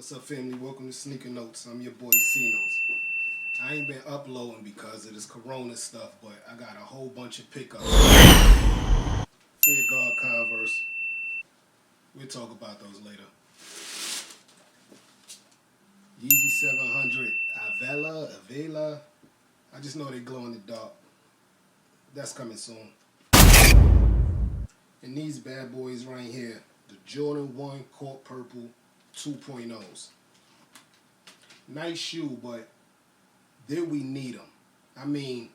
What's up, family? Welcome to Sneaker Notes. I'm your boy C-Notes. I ain't been uploading because of this corona stuff, but I got a whole bunch of pickups. Fear God Converse. We'll talk about those later. Yeezy 700 Avela. I just know they glow in the dark. That's coming soon. And these bad boys right here, the Jordan 1 Court Purple 2.0s. Nice shoe, but did we need them? I mean,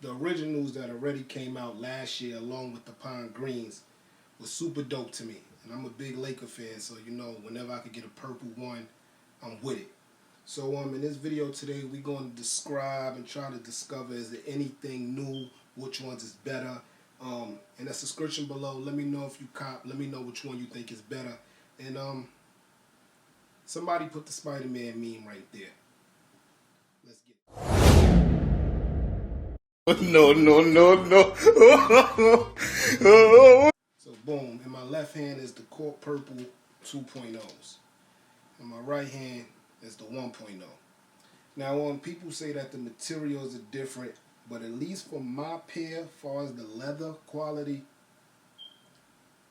the originals that already came out last year along with the Pine Greens was super dope to me. And I'm a big Laker fan, so you know, whenever I could get a purple one, I'm with it. So in this video today, we're going to describe and try to discover, is there anything new, which ones is better. In the description below, let me know if you cop, let me know which one you think is better. And somebody put the Spider-Man meme right there. Let's get it. No. So boom, in my left hand is the Court Purple 2.0s. In my right hand is the 1.0. Now people say that the materials are different, but at least for my pair, as far as the leather quality,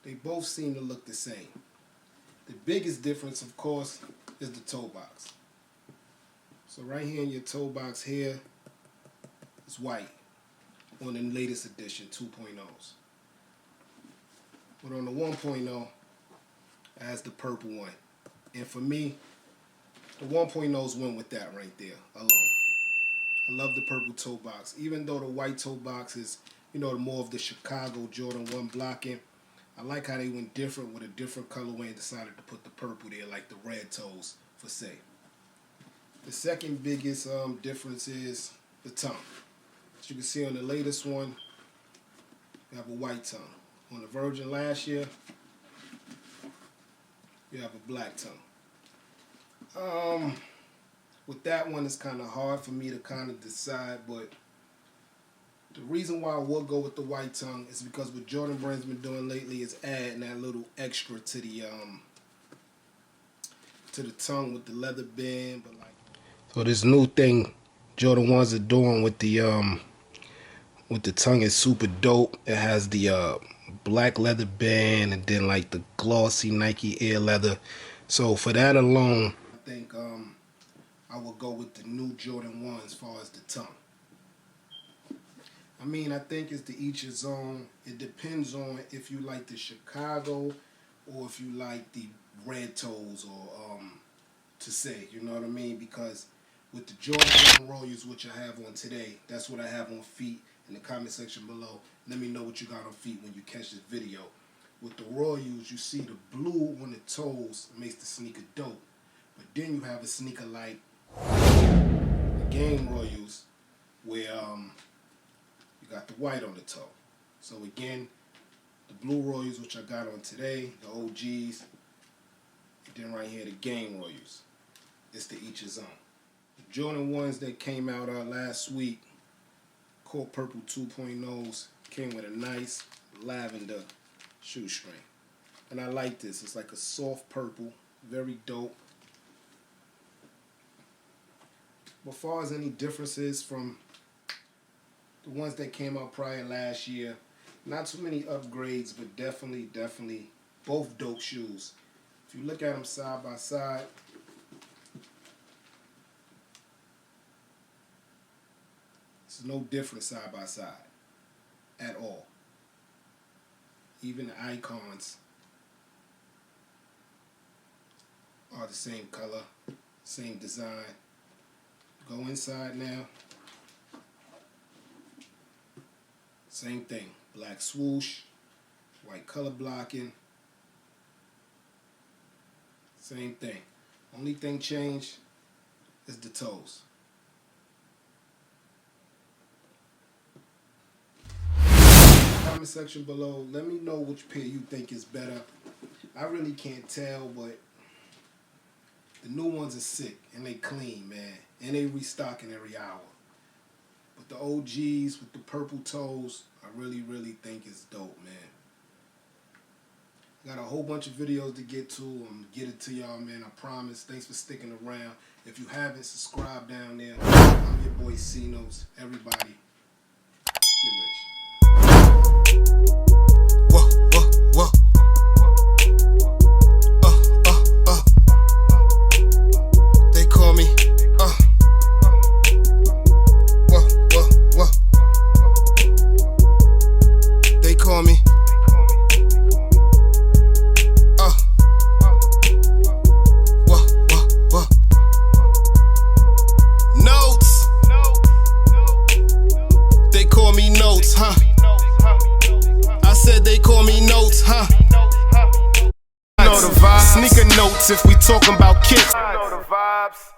they both seem to look the same. The biggest difference, of course, is the toe box. So right here in your toe box here is white on the latest edition 2.0s. But on the 1.0, it has the purple one. And for me, the 1.0s went with that right there alone. I love the purple toe box. Even though the white toe box is, you know, more of the Chicago Jordan 1 blocking, I like how they went different with a different colorway and decided to put the purple there, like the red toes, for say. The second biggest difference is the tongue. As you can see on the latest one, you have a white tongue. On the Virgin last year, you have a black tongue. With that one, it's kind of hard for me to kind of decide, but the reason why I will go with the white tongue is because what Jordan Brand's been doing lately is adding that little extra to the tongue with the leather band. But like, so this new thing Jordan 1s are doing with the tongue is super dope. It has the black leather band and then like the glossy Nike Air leather. So for that alone, I think I will go with the new Jordan 1 as far as the tongue. I mean, I think it's to each his own. It depends on if you like the Chicago or if you like the red toes or to say, you know what I mean? Because with the Jordan 1 Royals, which I have on today, that's what I have on feet. In the comment section below, let me know what you got on feet when you catch this video. With the Royals, you see the blue on the toes makes the sneaker dope. But then you have a sneaker like the Game Royals where you got the white on the toe. So again, the blue Royals, which I got on today, the OGs, and then right here the Game Royals. It's to each his own. The Jordan 1s that came out last week, Court Purple 2.0s, came with a nice lavender shoestring. And I like this. It's like a soft purple, very dope. But as far as any differences from the ones that came out prior last year, not too many upgrades, but definitely both dope shoes. If you look at them side by side, it's no different side by side at all. Even the icons are the same color, same design. Go inside now. Same thing. Black swoosh, white color blocking. Same thing. Only thing changed is the toes. Comment section below, let me know which pair you think is better. I really can't tell, but the new ones are sick and they clean, man, and they restocking every hour. But the OGs with the purple toes, I really think is dope, man. Got a whole bunch of videos to get to. Get it to y'all, man. I promise. Thanks for sticking around. If you haven't, subscribe down there. I'm your boy C-Notes. Everybody, get rich. Whoa, whoa, whoa. They call me. Whoa, whoa, whoa. They call me. They call me Notes, huh? Know the vibes. Sneaker notes if we talking about kicks. Know the vibes.